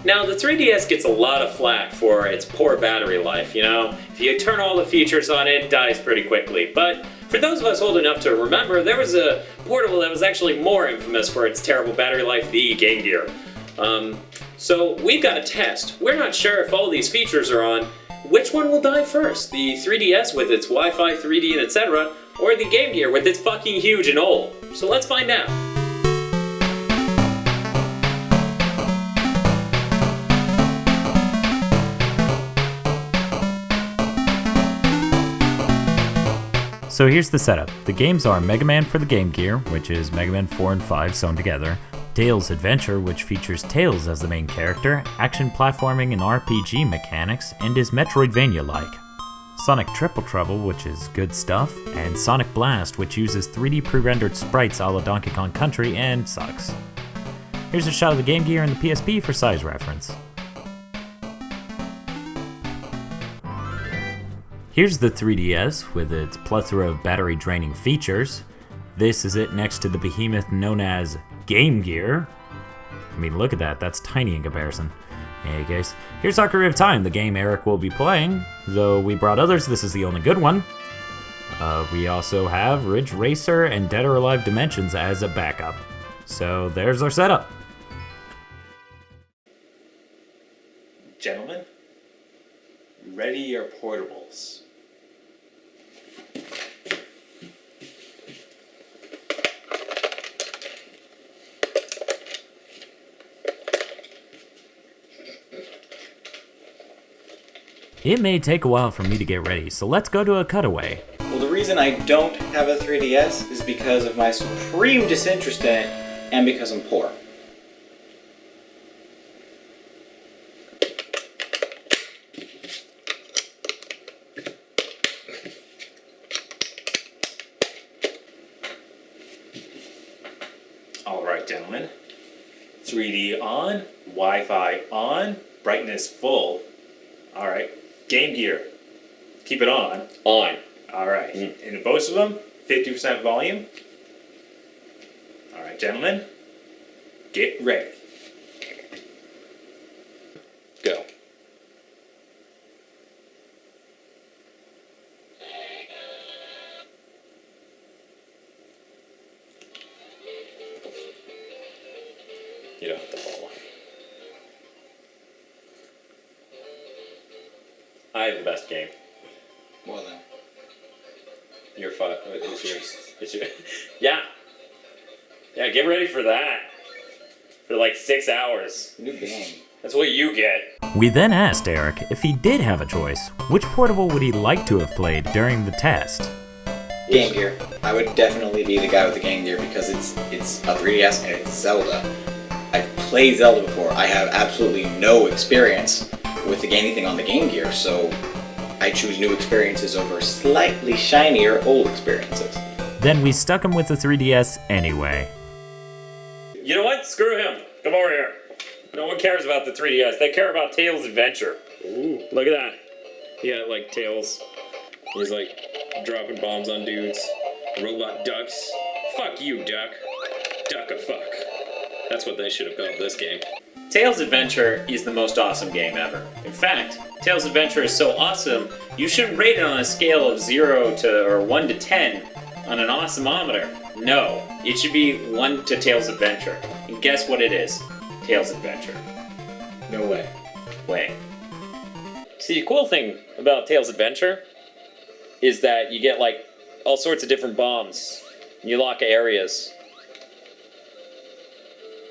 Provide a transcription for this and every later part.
Now, the 3DS gets a lot of flack for its poor battery life, you know? If you turn all the features on it, it dies pretty quickly. But for those of us old enough to remember, there was a portable that was actually more infamous for its terrible battery life, the Game Gear. So we've got a test. We're not sure if all these features are on. Which one will die first? The 3DS with its Wi-Fi, 3D, and etc., or the Game Gear with its fucking huge and old? So let's find out. So here's the setup. The games are Mega Man for the Game Gear, which is Mega Man 4 and 5 sewn together, Tails Adventure, which features Tails as the main character, action platforming and RPG mechanics, and is Metroidvania-like. Sonic Triple Trouble, which is good stuff, and Sonic Blast, which uses 3D pre-rendered sprites a la Donkey Kong Country and sucks. Here's a shot of the Game Gear and the PSP for size reference. Here's the 3DS with its plethora of battery-draining features. This is it next to the behemoth known as Game Gear. I mean, look at that, that's tiny in comparison. Hey guys, here's Ocarina of Time, the game Eric will be playing. Though we brought others, this is the only good one. We also have Ridge Racer and Dead or Alive Dimensions as a backup. So there's our setup. Gentlemen, ready your portables. It may take a while for me to get ready, so let's go to a cutaway. Well, the reason I don't have a 3DS is because of my supreme disinterest in it and because I'm poor. Alright, gentlemen. 3D on, Wi-Fi on, brightness full. Alright, Game Gear. Keep it on. On. Alright, and both of them, 50% volume. Alright, gentlemen, get ready. Go. You don't have to follow. I have the best game. Well then. You're fun. It's your, yeah. Yeah, get ready for that. For like 6 hours. New game. That's what you get. We then asked Eric if he did have a choice, which portable would he like to have played during the test? Game Gear. I would definitely be the guy with the Game Gear because it's a 3DS and it's Zelda. I've played Zelda before. I have absolutely no experience with anything on the Game Gear, so I choose new experiences over slightly shinier old experiences. Then we stuck him with the 3DS anyway. You know what? Screw him. Come over here. No one cares about the 3DS. They care about Tails' Adventure. Ooh, look at that. Yeah, like Tails. He's like dropping bombs on dudes. Robot ducks. Fuck you, duck. Duck a fuck. That's what they should have called this game. Tails' Adventure is the most awesome game ever. In fact, Tails' Adventure is so awesome, you should rate it on a scale of 1 to 10 on an awesomeometer. No, it should be 1 to Tails' Adventure. And guess what it is? Tails' Adventure. No way. Way. See, the cool thing about Tails' Adventure is that you get like all sorts of different bombs. You lock areas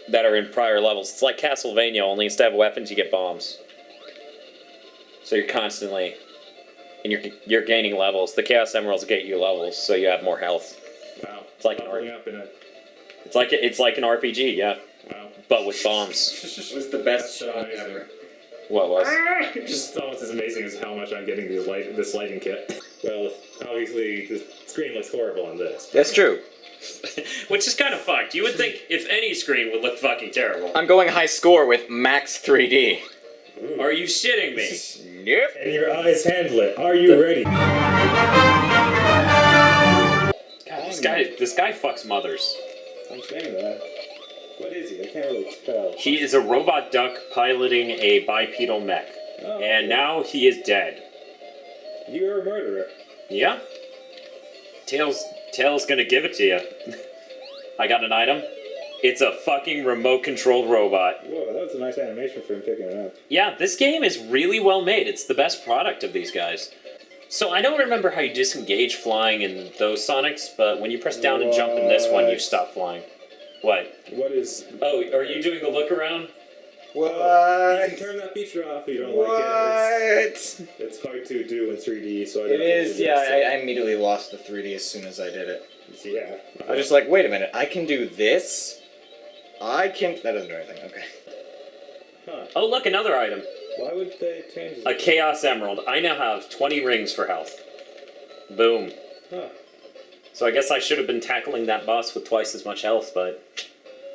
that are in prior levels. It's like Castlevania, only instead of weapons, you get bombs. So you're constantly, and you're gaining levels. The Chaos Emeralds get you levels, so you have more health. Wow. It's like it's like an RPG, yeah. Wow. But with bombs. It was the best shot ever. What was? Just almost as amazing as how much I'm getting this lighting kit. Well, obviously the screen looks horrible on this. That's true. Which is kind of fucked. You would think if any screen would look fucking terrible. I'm going high score with Max 3D. Ooh. Are you shitting me? Nope. Can your eyes handle it? Are you ready? God, this guy fucks mothers. I'm saying that. What is he? I can't really tell. He is a robot duck piloting a bipedal mech. Oh, And now he is dead. You're a murderer. Yeah? Tails gonna give it to you. I got an item. It's a fucking remote-controlled robot. Whoa, that was a nice animation for him picking it up. Yeah, this game is really well made. It's the best product of these guys. So I don't remember how you disengage flying in those Sonics, but when you press down and jump in this one, you stop flying. What? What is... Oh, are you doing the look around? You can turn that feature off if you don't like it. It's hard to do in 3D, so I don't It is, think yeah, it's- I immediately lost the 3D as soon as I did it. Yeah. I was just like, wait a minute, I can do this? That doesn't do anything, okay. Huh. Oh, look, another item. Why would they change A it? Chaos Emerald. I now have 20 rings for health. Boom. Huh. So I guess I should have been tackling that boss with twice as much health, but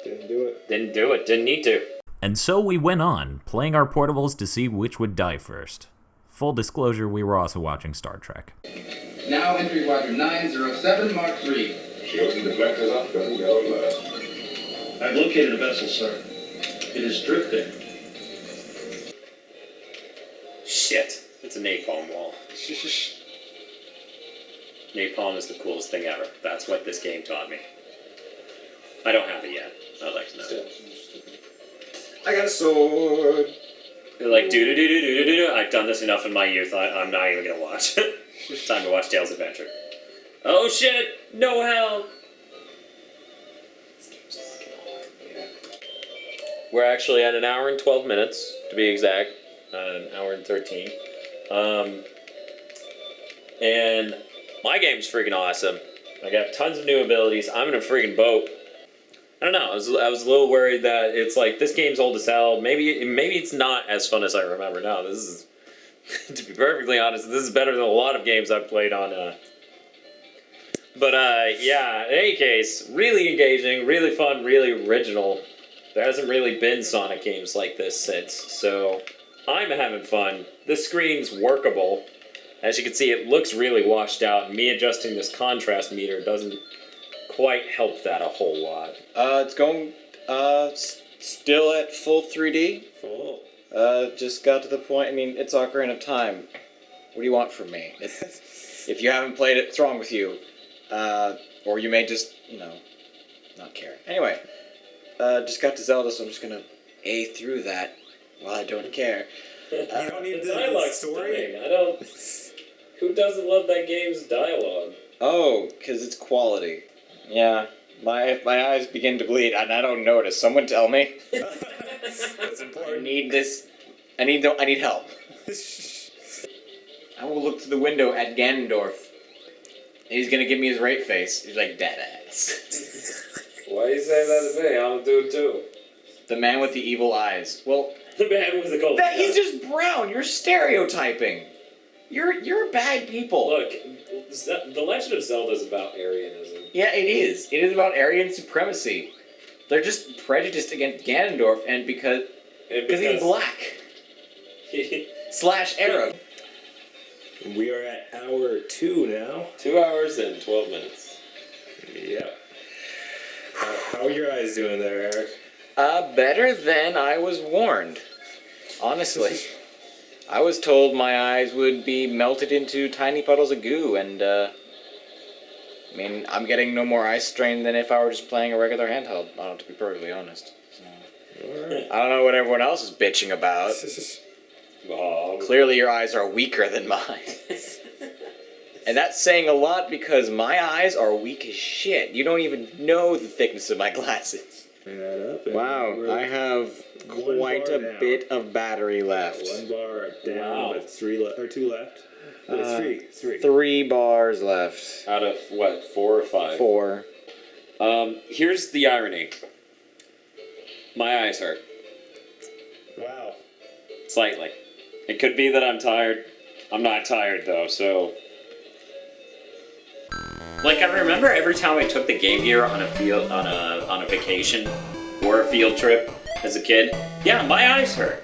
Didn't do it. didn't do it. Didn't need to. And so we went on, playing our portables to see which would die first. Full disclosure, we were also watching Star Trek. Now entry quadrant 907, Mark 3. Shields and deflectors up, go last. I've located a vessel, sir. It is drifting. Shit. It's a napalm wall. Napalm is the coolest thing ever. That's what this game taught me. I don't have it yet. I'd like to know. I got a sword. They're like, do. I've done this enough in my youth. I'm not even gonna watch. Time to watch Tails Adventure. Oh shit! No help! This game's fucking hard. We're actually at an hour and 12 minutes, to be exact. An hour and 13. And my game's freaking awesome. I got tons of new abilities. I'm in a freaking boat. I don't know. I was a little worried that it's like this game's old as hell. Maybe it's not as fun as I remember now. This is, to be perfectly honest, this is better than a lot of games I've played on. But yeah. In any case, really engaging, really fun, really original. There hasn't really been Sonic games like this since, so I'm having fun. This screen's workable. As you can see, it looks really washed out, and me adjusting this contrast meter doesn't quite help that a whole lot. It's going, still at full 3D. Full. Just got to the point, I mean, it's Ocarina of Time. What do you want from me? If you haven't played it, what's wrong with you? Or you may just, not care. Anyway, just got to Zelda, so I'm just gonna A through that while I don't care. You don't need the dialogue story? I don't... Who doesn't love that game's dialogue? Oh, because it's quality. Yeah, my eyes begin to bleed, and I don't notice. Someone tell me. That's I important. need this. I need help. I will look through the window at Ganondorf. And he's gonna give me his right face. He's like, dead ass. Why are you saying that to me? I'm a dude too. The man with the evil eyes. Well, The man with the gold. he's just brown. You're stereotyping. You're bad people. Look, The Legend of Zelda is about Aryanism. Yeah, it is. It is about Aryan supremacy. They're just prejudiced against Ganondorf, and because he's black. / Arab. We are at hour 2 now. 2 hours and 12 minutes. Yep. How are your eyes doing there, Eric? Better than I was warned. Honestly. I was told my eyes would be melted into tiny puddles of goo, and, I mean, I'm getting no more eye strain than if I were just playing a regular handheld, to be perfectly honest. So, Alright. I don't know what everyone else is bitching about. Clearly your eyes are weaker than mine. And that's saying a lot because my eyes are weak as shit. You don't even know the thickness of my glasses. Bring that up. And Wow, we're I have one quite bar a down. bit of battery left. 1 bar down, Wow. but 2 left. It's 3. 3 bars left. Out of what, 4 or 5? 4. Here's the irony. My eyes hurt. Wow. Slightly. It could be that I'm tired. I'm not tired though, so. Like, I remember every time I took the Game Gear on a vacation or a field trip as a kid, yeah, my eyes hurt.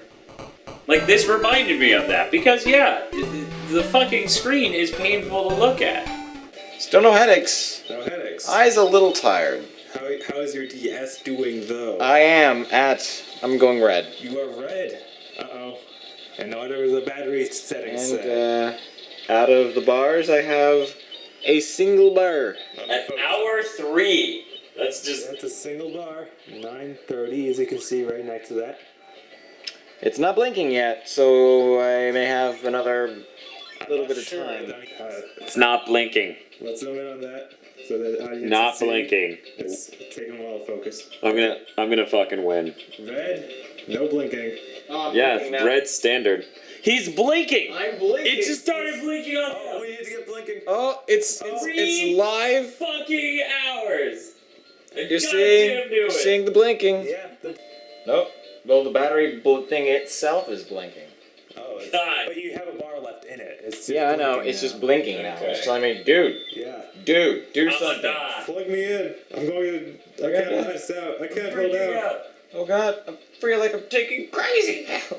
Like, this reminded me of that because, yeah, the fucking screen is painful to look at. Still no headaches. No headaches. Eyes a little tired. How is your DS doing though? I'm going red. You are red. Uh-oh. And what are the battery settings say? And out of the bars, I have a single bar. At hour 3. That's That's a single bar. 9:30, as you can see right next to that. It's not blinking yet, so I may have another little bit of Sure. time. It's not blinking. Let's zoom in on that so that the audience Not can see. blinking. It's taking a while to focus. I'm gonna fucking win. Red, no blinking. Oh, I'm Yeah, blinking it's now. red standard. He's blinking. I'm blinking. It just started blinking on Oh, we need to get blinking. Oh, it's live. fucking hours. You're seeing the blinking. Yeah. Nope. Well, the battery thing itself is blinking. Oh, God. but you have a bar left in it. It's just Yeah, I know. blinking It's now. just blinking now. Okay. It's telling me, dude, Yeah. do I'm gonna something. die. Plug me in. I'm going to. I can't pass out. I can't hold out. Oh God, I feel like I'm taking crazy now.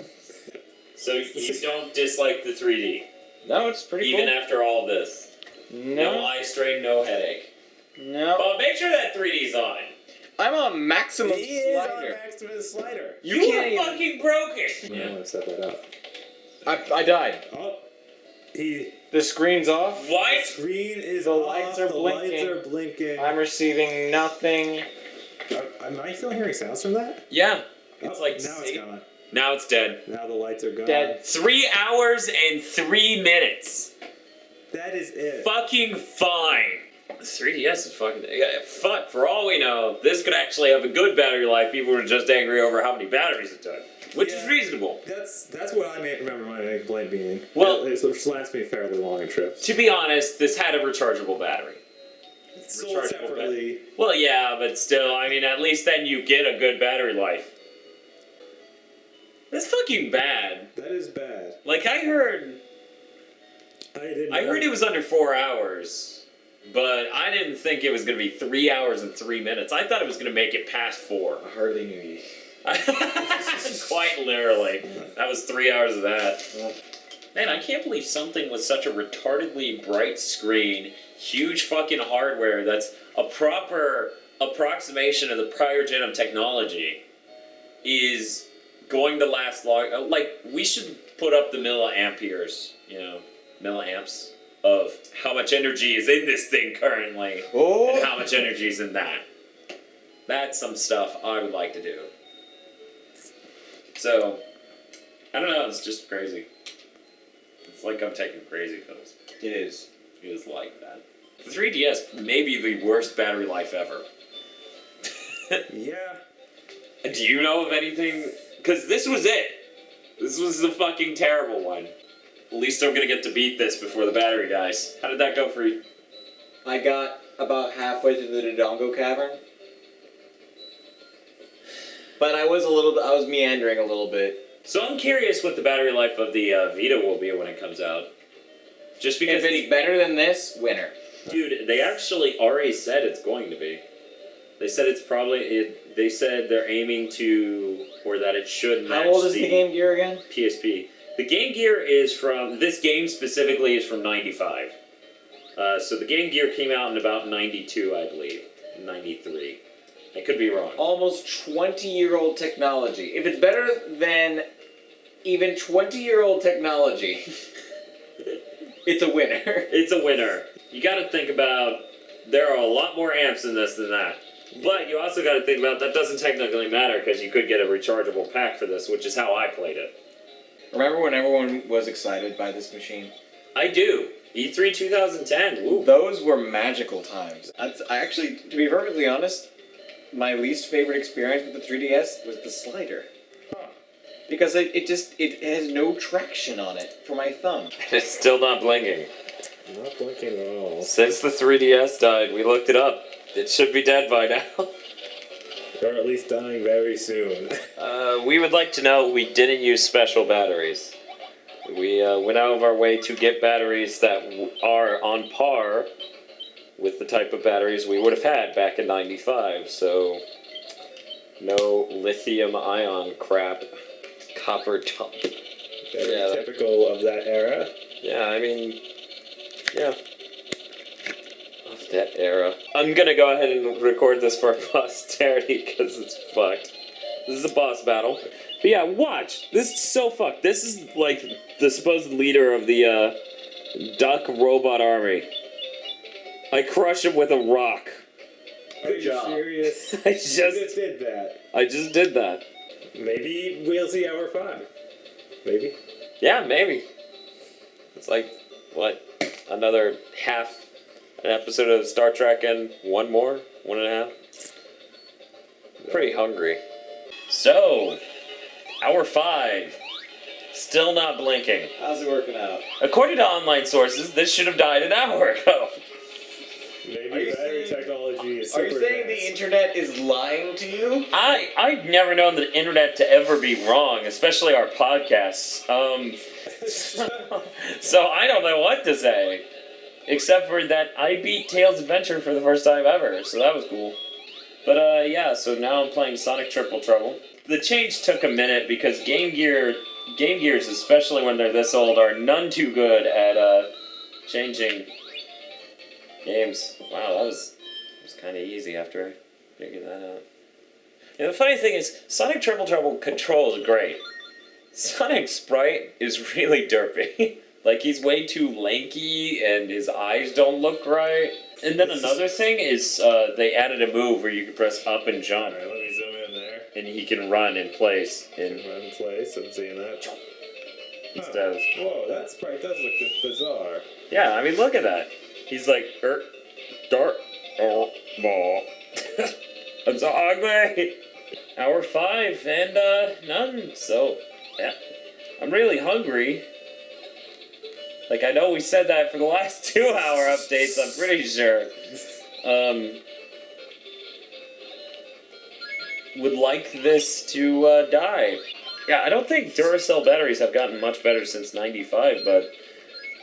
So you don't dislike the 3D, No, it's pretty even cool. after all this. No No, eye strain, no headache. no. But make sure that 3D's on. I'm on maximum He is on slider. maximum slider. You can't are even- fucking broken. I want to set that up. I died. Oh, he. The screen's off. What? Screen is The off. lights are the blinking. lights are blinking. I'm receiving nothing. Am I still hearing sounds from that? Yeah. It's Oh, like now it's gone. Now it's dead. Now the lights are gone. Dead. 3 hours and 3 minutes. That is it. Fucking fine. The 3DS is fucking. Yeah, fuck, for all we know, this could actually have a good battery life. People were just angry over how many batteries it took, which is Yeah. reasonable. That's what I remember my complaint being. Well- it lasts me fairly long in trips. To be honest, this had a rechargeable battery. It's sold rechargeable separately. Well, yeah, but still, I mean, at least then you get a good battery life. That's fucking bad. That is bad. Like, I heard it was under 4 hours, but I didn't think it was going to be 3 hours and 3 minutes. I thought it was going to make it past 4. I hardly knew you. Quite literally. That was 3 hours of that. Man, I can't believe something with such a retardedly bright screen, huge fucking hardware that's a proper approximation of the prior gen of technology is going to last long. Like, we should put up the milliamperes, milliamps of how much energy is in this thing currently Oh. and how much energy is in that. That's some stuff I would like to do. So, I don't know, it's just crazy. It's like I'm taking crazy pills. It is. It is like that. The 3DS may be the worst battery life ever. Yeah. Do you know of anything? Because this was it. This was the fucking terrible one. At least I'm gonna get to beat this before the battery dies. How did that go for you? I got about halfway through the Dodongo cavern. But I was meandering a little bit. So I'm curious what the battery life of the Vita will be when it comes out. Just because If it's better than this, winner. dude, they actually already said it's going to be. They said it's probably they said they're aiming to, or that it should match How old is the Game Gear again? PSP. The Game Gear is from, this game specifically is from 95. So the Game Gear came out in about 92, I believe. 93. I could be wrong. Almost 20-year-old technology. If it's better than even 20-year-old technology, it's a winner. It's a winner. You gotta think about, there are a lot more amps in this than that. But you also gotta think about, that doesn't technically matter because you could get a rechargeable pack for this, which is how I played it. Remember when everyone was excited by this machine? I do. E3 2010, woo. Those were magical times. I actually, to be perfectly honest, my least favorite experience with the 3DS was the slider. Because it has no traction on it for my thumb. It's still not blinking. Not blinking at all. Since the 3DS died, we looked it up. It should be dead by now. Or at least dying very soon. We would like to know we didn't use special batteries. We went out of our way to get batteries that are on par with the type of batteries we would have had back in 95, so no lithium ion crap. Copper top. Very typical of that era. Yeah, I mean, yeah. that era. I'm gonna go ahead and record this for posterity because it's fucked. This is a boss battle. But yeah, watch. This is so fucked. This is like the supposed leader of the duck robot army. I crush him with a rock. Good job. Serious? I You just did that. I just did that. Maybe we'll see hour 5. Maybe. Yeah, maybe. It's like, what? Another half an episode of Star Trek and one more? 1.5? Pretty hungry. So, hour 5. Still not blinking. How's it working out? According to online sources, this should have died an hour ago. Maybe battery technology is Are super you saying the advanced. internet is lying to you? I've never known the internet to ever be wrong, especially our podcasts. So I don't know what to say. Except for that I beat Tails Adventure for the first time ever, so that was cool. But yeah, so now I'm playing Sonic Triple Trouble. The change took a minute because Game Gears, especially when they're this old, are none too good at changing games. Wow, that was kind of easy after I figured that out. And the funny thing is, Sonic Triple Trouble controls great. Sonic Sprite is really derpy. Like, he's way too lanky, and his eyes don't look right. And then another thing is, they added a move where you can press up and jump, Alright, let me zoom in there. and he can run in place. And Run in place, I'm seeing that. instead of, Whoa, that sprite does look bizarre. yeah, I mean, look at that. He's like, dart, ball. I'm so ugly. Hour 5 and none. So, yeah, I'm really hungry. Like, I know we said that for the last 2 hour updates, I'm pretty sure. Would like this to die. Yeah, I don't think Duracell batteries have gotten much better since 95, but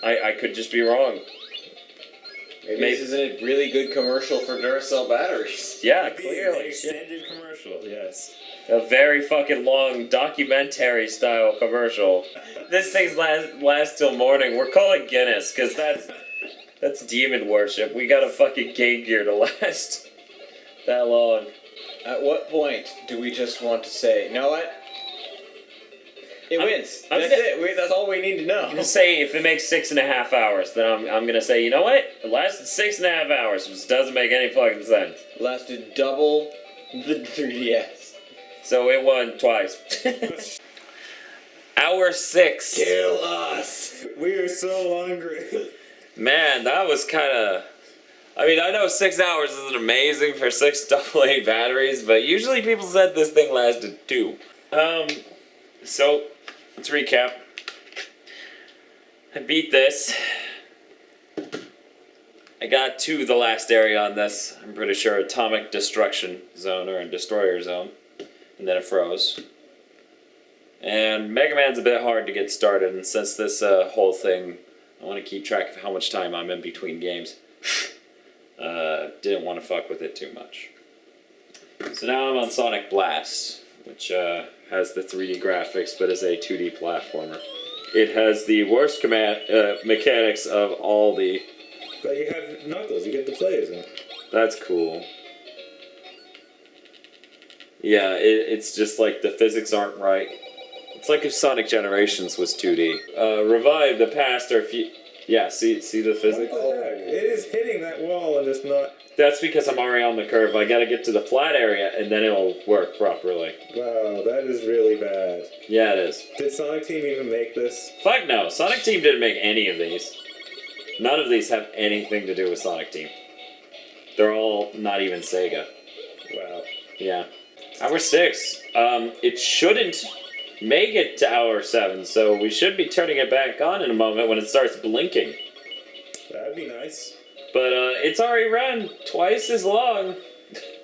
I could just be wrong. Maybe this is a really good commercial for Duracell batteries. Yeah, Maybe clearly. an extended commercial, yes. A very fucking long documentary style commercial. This thing's last till morning. We're calling Guinness because that's demon worship. We got a fucking Game Gear to last that long. At what point do we just want to say, you know what? It wins. I'm That's gonna- it. That's all we need to know. I'm gonna say if it makes 6.5 hours, then I'm gonna say, you know what? It lasted 6.5 hours, which doesn't make any fucking sense. Lasted double the 3DS. So it won twice. Hour 6. Kill us. We are so hungry. Man, that was kind of. I mean, I know 6 hours isn't amazing for 6 AA batteries, but usually people said this thing lasted 2. So, let's recap. I beat this. I got to the last area on this. I'm pretty sure Atomic Destruction Zone, or a Destroyer Zone. And then it froze. And Mega Man's a bit hard to get started, and since this whole thing, I want to keep track of how much time I'm in between games. Didn't want to fuck with it too much. So now I'm on Sonic Blast, which has the 3D graphics, but is a 2D platformer. It has the worst mechanics of all the... But you have Knuckles, you get to play as him. That's cool. Yeah, it's just like the physics aren't right. It's like if Sonic Generations was 2D. Revive the past or yeah, see the physics? What the heck? It is hitting that wall and just not... That's because I'm already on the curve. I gotta get to the flat area and then it'll work properly. Wow, that is really bad. Yeah, it is. Did Sonic Team even make this? Fuck no, Sonic Team didn't make any of these. None of these have anything to do with Sonic Team. They're all not even Sega. Wow. Yeah. Hour 6. It shouldn't make it to hour 7, so we should be turning it back on in a moment when it starts blinking. That'd be nice. But it's already run twice as long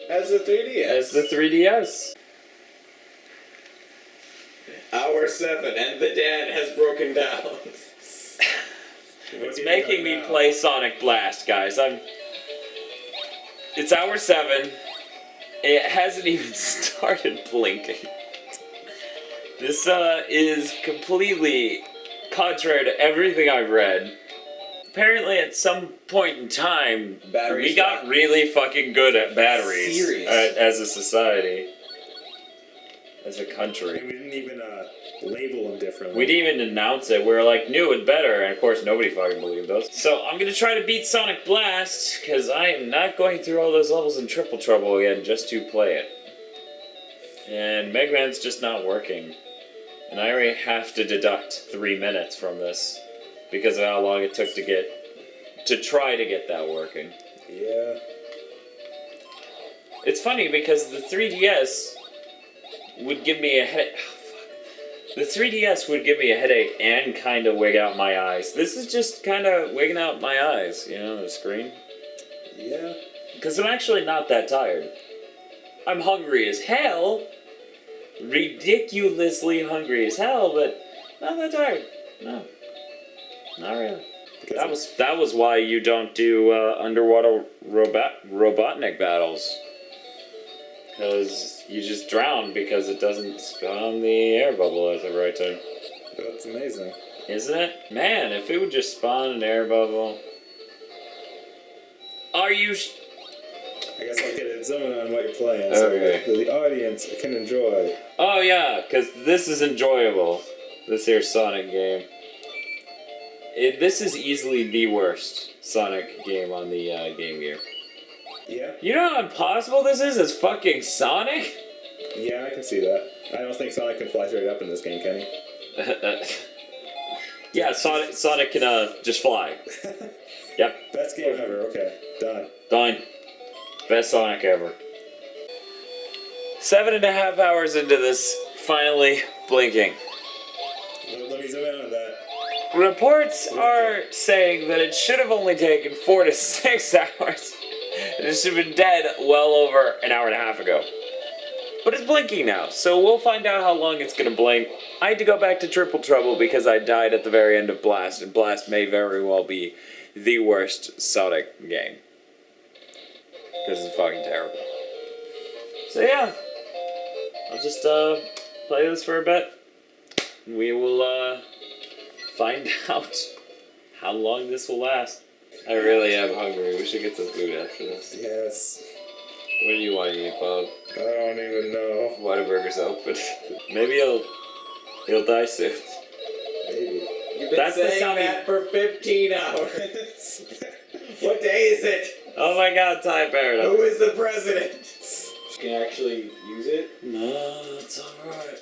As the 3DS. as the 3DS. Hour 7, and the dad has broken down. It's making me play Sonic Blast, guys. It's hour 7. It hasn't even started blinking. This is completely contrary to everything I've read. apparently at some point in time, Batteries we got really fucking good at batteries Serious. as a society, as a country. And we didn't even label them differently. We didn't even announce it. We were like, new and better, and of course nobody fucking believed us. So I'm gonna try to beat Sonic Blast, because I am not going through all those levels in Triple Trouble again just to play it. And Mega Man's just not working. And I already have to deduct 3 minutes from this, because of how long it took to try to get that working. Yeah. It's funny, because the 3DS would give me a headache. The 3DS would give me a headache and kind of wig out my eyes. This is just kind of wigging out my eyes, you know, the screen. Yeah. Because I'm actually not that tired. I'm hungry as hell. Ridiculously hungry as hell, but not that tired. No. Not really. That was why you don't do underwater Robotnik battles. Because you just drown because it doesn't spawn the air bubble at the right time. That's amazing. Isn't it? Man, if it would just spawn an air bubble. Are you I guess I'll get it zooming on what you're playing so Okay. the audience can enjoy. Oh yeah, because this is enjoyable. This here Sonic game. This is easily the worst Sonic game on the Game Gear. Yeah? You know how impossible this is as fucking Sonic? Yeah, I can see that. I don't think Sonic can fly straight up in this game, can he? Yeah, Sonic can just fly. Yep, Best game ever, okay. Done. done. Best Sonic ever. 7.5 hours into this, finally blinking. Let me zoom in on that. Reports are saying that it should have only taken 4 to 6 hours. It should have been dead well over an hour and a half ago. But it's blinking now, so we'll find out how long it's gonna blink. I had to go back to Triple Trouble because I died at the very end of Blast, and Blast may very well be the worst Sonic game. Because it's fucking terrible. So yeah, I'll just play this for a bit. We will find out how long this will last. I really am hungry. We should get some food after this. Yes. What do you want to eat, Bob? I don't even know. Whataburger's open. Maybe he'll die soon. Maybe. You've been That's the saying sound that for 15 hours. What day is it? Oh my god, Time Paradox. Who is the president? You can actually use it? No, it's alright.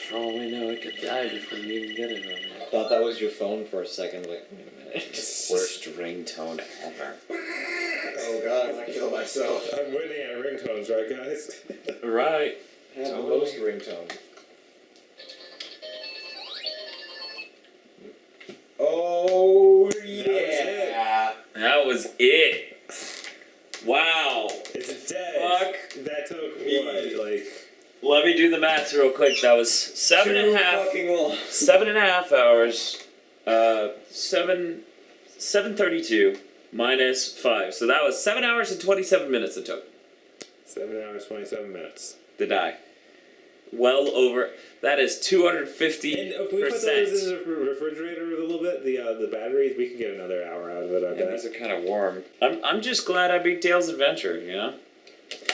For all we know, it could die before you even get it on there. Thought that was your phone for a second. Like, wait a minute. Worst ringtone ever. Oh god, I'm gonna kill myself. I'm winning at ringtones, right, guys? Right. I have the Totally. most ringtone. Oh yeah! That was it. Wow. It's dead. Fuck. That took what? Like Let me do the math real quick. That was 7.5. fucking long. 7.5 hours. 7:32 minus 5. So that was 7 hours and 27 minutes it took 7 hours, 27 minutes. to die. Well over. That is 250%. And if we put those in the refrigerator a little bit, the batteries, we can get another hour out of it, I Yeah, bet. these are kind of warm. I'm just glad I beat Tails Adventure, you know?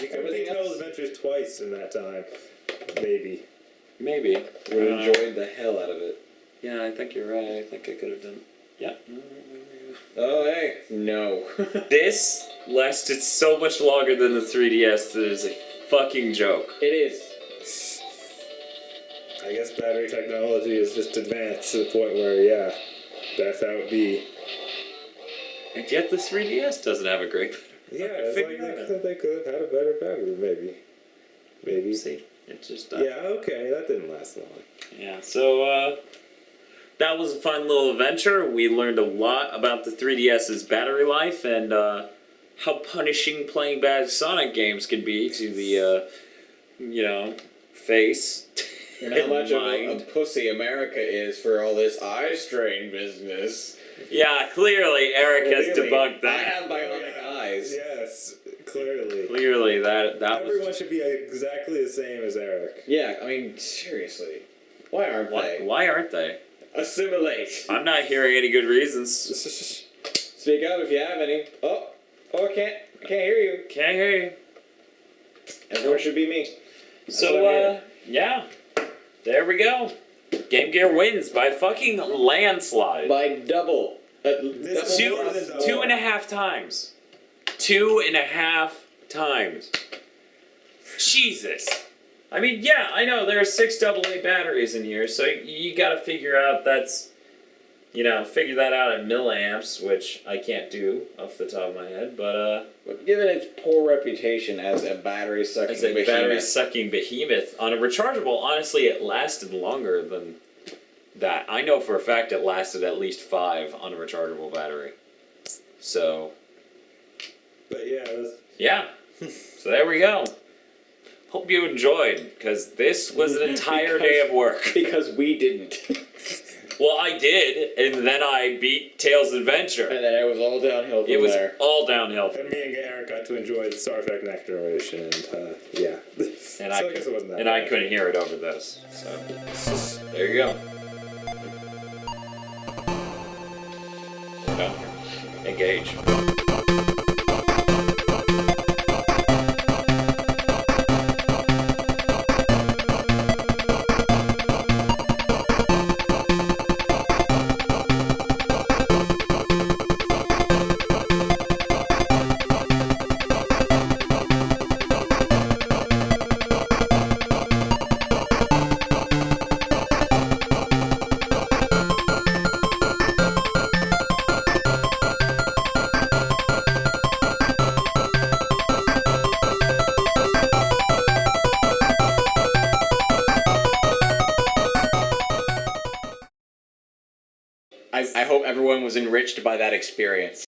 You could have Tails Adventures twice in that time. Maybe. Maybe. Would have enjoyed the hell out of it. Yeah, I think you're right. I think I could have done. Yeah. Oh hey. No. This lasted so much longer than the 3DS that it is a fucking joke. It is. I guess battery technology is just advanced to the point where, yeah, that's how it be. And yet the 3DS doesn't have a great Yeah, it's like Figure that they could have had a better battery, maybe. Maybe. See, it just Yeah, okay, that didn't last long. Yeah, so that was a fun little adventure. We learned a lot about the 3DS's battery life and how punishing playing bad Sonic games can be to the, face. And how much of mind. a pussy America is for all this eye strain business. Yeah, clearly Eric has Clearly, debunked that. I have bionic eyes. Yes, clearly. Clearly that Everyone was. should be exactly the same as Eric. Yeah, I mean, seriously. Why aren't they? Why aren't they? Assimilate. I'm not hearing any good reasons. Speak up if you have any. Oh, I can't hear you. Can't hear you. Everyone should be me. So, yeah. There we go. Game Gear wins by fucking landslide. By double. Two and a half times. 2.5 times. Jesus. I mean, yeah, I know there are 6 AA batteries in here, so you gotta figure out figure that out in milliamps, which I can't do off the top of my head, but given its poor reputation as a battery-sucking behemoth on a rechargeable, honestly, it lasted longer than that. I know for a fact it lasted at least 5 on a rechargeable battery. So. But yeah, yeah. So there we go. Hope you enjoyed, because this was an entire day of work. Because we didn't. Well, I did, and then I beat Tails' Adventure. And then it was all downhill from there. It was all downhill. And me and Eric got to enjoy the Star Trek Next Generation, and yeah. And I guess it wasn't that I bad. couldn't hear it over this. So, there you go. We're done here. Engage. I hope everyone was enriched by that experience.